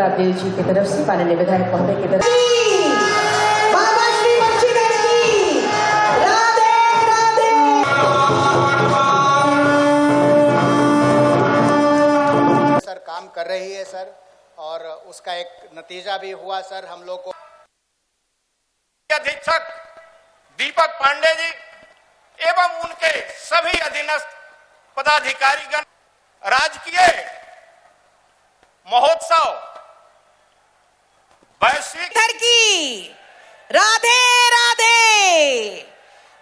प्रताप देव जी की तरफ से माननीय विधायक महोदय की तरफ सर काम कर रही है सर, और उसका एक नतीजा भी हुआ सर हम लोग को। अधीक्षक दीपक पांडे जी एवं उनके सभी अधीनस्थ पदाधिकारीगण राजकीय महोत्सव वैश्विक की राधे राधे।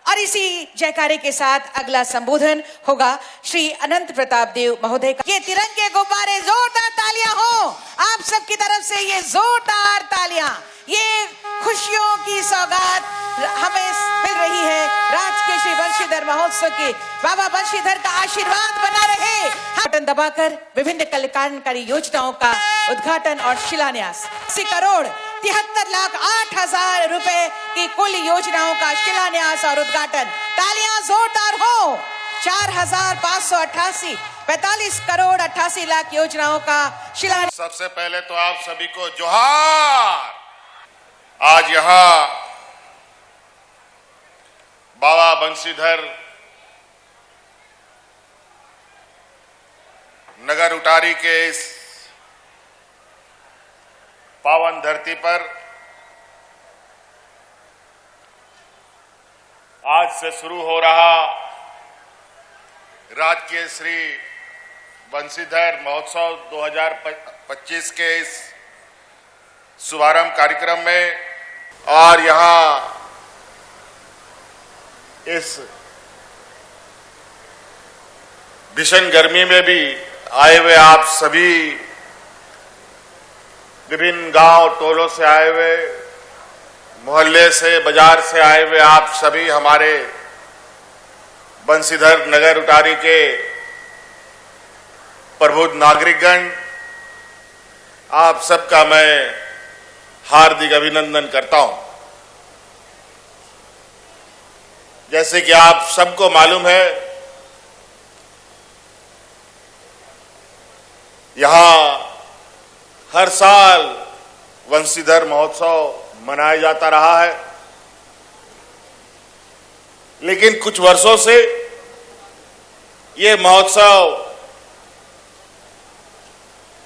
और इसी जयकारे के साथ अगला संबोधन होगा श्री अनंत प्रताप देव महोदय का। ये तिरंगे गुब्बारे, जोरदार तालियां हो आप सबकी तरफ से, ये जोरदार तालियां, ये खुशियों की सौगात हमें मिल रही है राजकीय श्री बंशीधर महोत्सव की। बाबा बंशीधर का आशीर्वाद बना रहे। बटन दबाकर विभिन्न कल्याणकारी योजनाओं का उद्घाटन और शिलान्यास। 80 करोड़ 73,08,000 रुपए की कुल योजनाओं का शिलान्यास और उद्घाटन। तालियां जोरदार हो। 4,588 45 करोड़ 88 लाख योजनाओं का शिलान्यास। सबसे पहले तो आप सभी को जोहार। आज यहाँ बाबा बंशीधर नगर उटारी के इस पावन धरती पर आज से शुरू हो रहा राजकीय श्री बंशीधर महोत्सव 2025 के इस शुभारंभ कार्यक्रम में, और यहाँ इस भीषण गर्मी में भी आए हुए आप सभी विभिन्न गांव टोलों से आए हुए, मोहल्ले से, बाजार से आए हुए आप सभी हमारे बंशीधर नगर उटारी के प्रबुद्ध नागरिकगण, आप सबका मैं हार्दिक अभिनंदन करता हूं। जैसे कि आप सबको मालूम है, यहां हर साल बंशीधर महोत्सव मनाया जाता रहा है, लेकिन कुछ वर्षों से ये महोत्सव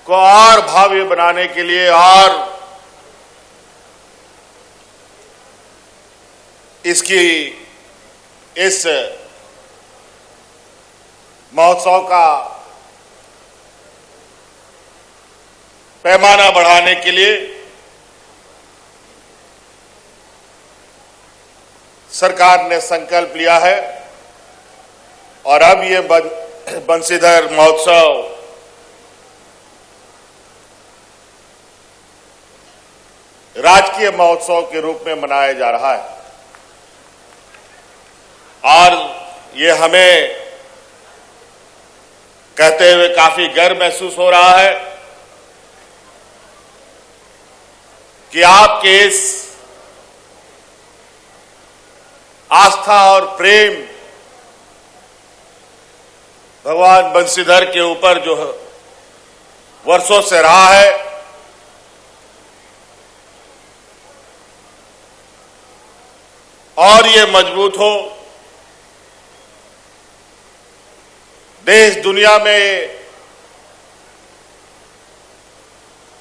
को और भव्य बनाने के लिए और इसकी इस महोत्सव का पैमाना बढ़ाने के लिए सरकार ने संकल्प लिया है, और अब ये बंशीधर महोत्सव राजकीय महोत्सव के रूप में मनाया जा रहा है। और ये हमें कहते हुए काफी गर्व महसूस हो रहा है कि आपके इस आस्था और प्रेम भगवान बंशीधर के ऊपर जो वर्षों से रहा है, और ये मजबूत हो, देश दुनिया में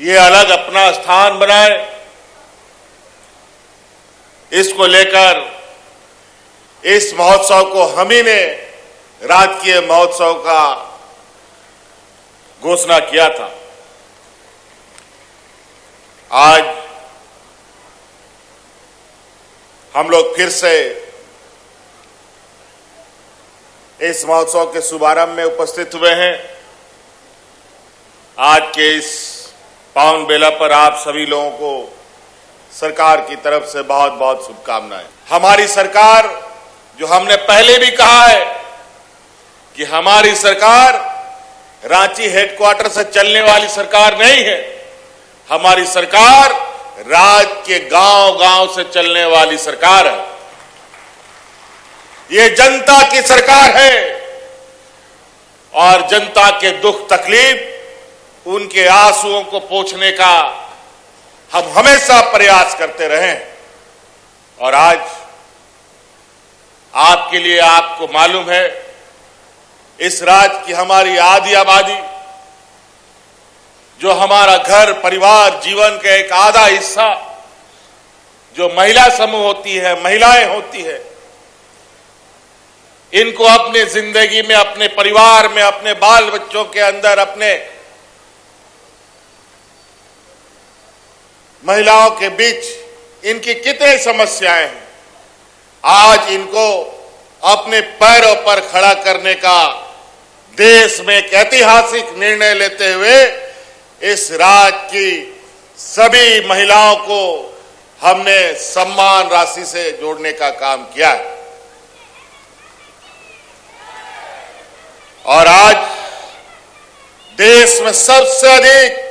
ये अलग अपना स्थान बनाए, इसको लेकर इस महोत्सव को हम ही ने राजकीय महोत्सव का घोषणा किया था। आज हम लोग फिर से इस महोत्सव के शुभारंभ में उपस्थित हुए हैं। आज के इस पावन बेला पर आप सभी लोगों को सरकार की तरफ से बहुत बहुत शुभकामनाएं। हमारी सरकार, जो हमने पहले भी कहा है कि हमारी सरकार रांची हेडक्वार्टर से चलने वाली सरकार नहीं है, हमारी सरकार राज्य के गांव-गांव से चलने वाली सरकार है। ये जनता की सरकार है, और जनता के दुख तकलीफ उनके आंसुओं को पोंछने का हम हमेशा प्रयास करते रहे। और आज आपके लिए, आपको मालूम है, इस राज्य की हमारी आधी आबादी, जो हमारा घर परिवार जीवन का एक आधा हिस्सा, जो महिला समूह होती है, महिलाएं होती है, इनको अपने जिंदगी में, अपने परिवार में, अपने बाल बच्चों के अंदर, अपने महिलाओं के बीच इनकी कितनी समस्याएं हैं। आज इनको अपने पैरों पर खड़ा करने का देश में एक ऐतिहासिक निर्णय लेते हुए इस राज्य की सभी महिलाओं को हमने सम्मान राशि से जोड़ने का काम किया है। और आज देश में सबसे अधिक,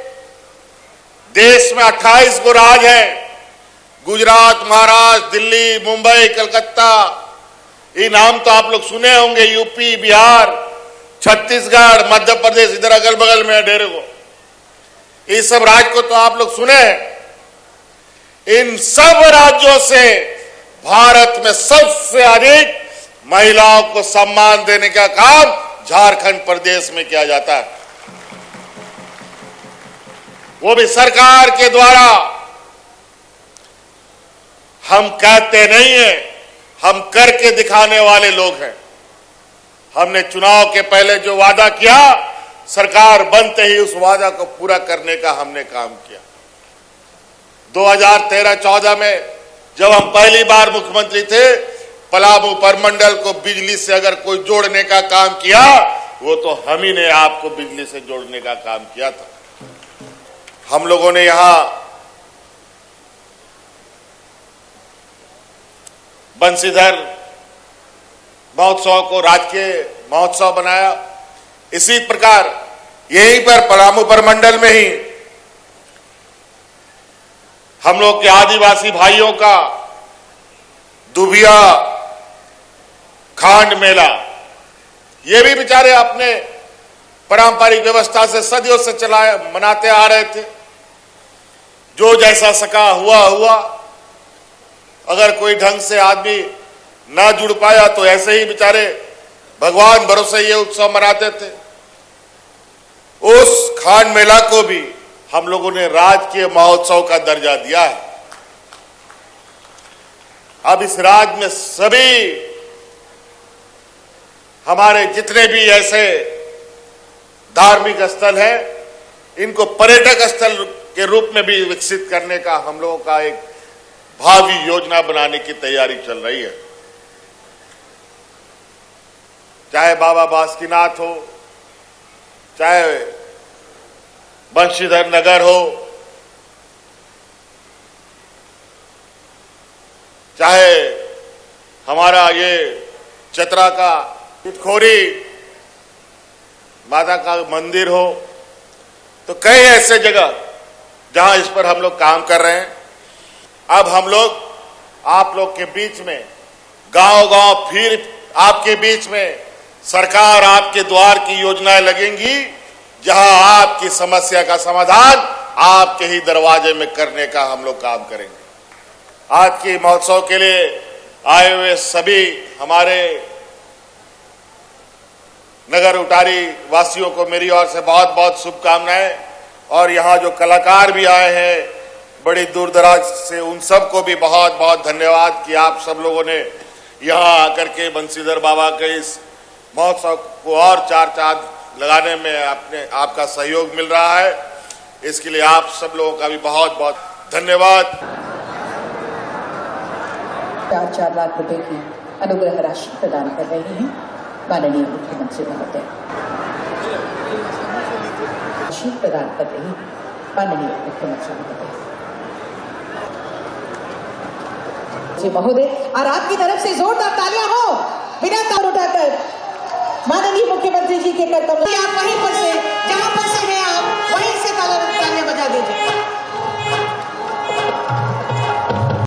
देश में 28 गो राज्य हैं, गुजरात, महाराष्ट्र, दिल्ली, मुंबई, कलकत्ता, ये नाम तो आप लोग सुने होंगे, यूपी, बिहार, छत्तीसगढ़, मध्य प्रदेश, इधर अगल बगल में डेरे को, इस सब राज्य को तो आप लोग सुने हैं। इन सब राज्यों से भारत में सबसे अधिक महिलाओं को सम्मान देने का काम झारखंड प्रदेश में किया जाता है, वो भी सरकार के द्वारा। हम कहते नहीं हैं, हम करके दिखाने वाले लोग हैं। हमने चुनाव के पहले जो वादा किया, सरकार बनते ही उस वादा को पूरा करने का हमने काम किया। 2013-14 में जब हम पहली बार मुख्यमंत्री थे, पलामू परमंडल को बिजली से अगर कोई जोड़ने का काम किया, वो तो हम ही ने आपको बिजली से जोड़ने का काम किया था। हम लोगों ने यहां बंशीधर महोत्सव को राजकीय महोत्सव बनाया। इसी प्रकार यहीं पर पलामू परमंडल में ही हम लोग के आदिवासी भाइयों का दुबिया खांड मेला, ये भी बेचारे अपने पारंपरिक व्यवस्था से सदियों से मनाते आ रहे थे। जो जैसा सका हुआ। अगर कोई ढंग से आदमी ना जुड़ पाया तो ऐसे ही बेचारे भगवान भरोसे ये उत्सव मनाते थे। उस खांड मेला को भी हम लोगों ने राजकीय महोत्सव का दर्जा दिया है। अब इस राज्य में सभी हमारे जितने भी ऐसे धार्मिक स्थल हैं, इनको पर्यटक स्थल के रूप में भी विकसित करने का हम लोगों का एक भावी योजना बनाने की तैयारी चल रही है। चाहे बाबा बासुकीनाथ हो, चाहे बंशीधर नगर हो, चाहे हमारा ये चतरा का तितखोरी माता का मंदिर हो, तो कई ऐसे जगह जहां इस पर हम लोग काम कर रहे हैं। अब हम लोग आप लोग के बीच में गांव-गांव फिर आपके बीच में सरकार आपके द्वार की योजनाएं लगेंगी, जहां आपकी समस्या का समाधान आपके ही दरवाजे में करने का हम लोग काम करेंगे। आज के महोत्सव के लिए आए हुए सभी हमारे नगर उटारी वासियों को मेरी ओर से बहुत बहुत शुभकामनाएं। और यहाँ जो कलाकार भी आए हैं बड़ी दूर दराज से, उन सबको भी बहुत बहुत धन्यवाद कि आप सब लोगों ने यहाँ आकर के बंशीधर बाबा के इस महोत्सव को और चार चांद लगाने में आपका सहयोग मिल रहा है। इसके लिए आप सब लोगों का भी बहुत बहुत धन्यवाद। 4 लाख रुपए की अनुग्रह राशि प्रदान कर रही हैं माननीय मुख्यमंत्री महोदय। राशि प्रदान कर रही माननीय मुख्यमंत्री महोदय जी महोदय, और आपकी तरफ से जोरदार तालियां हो बिना ताल उठाकर माननीय मुख्यमंत्री जी के कर्तव्य। आप वहीं पर से जहां पर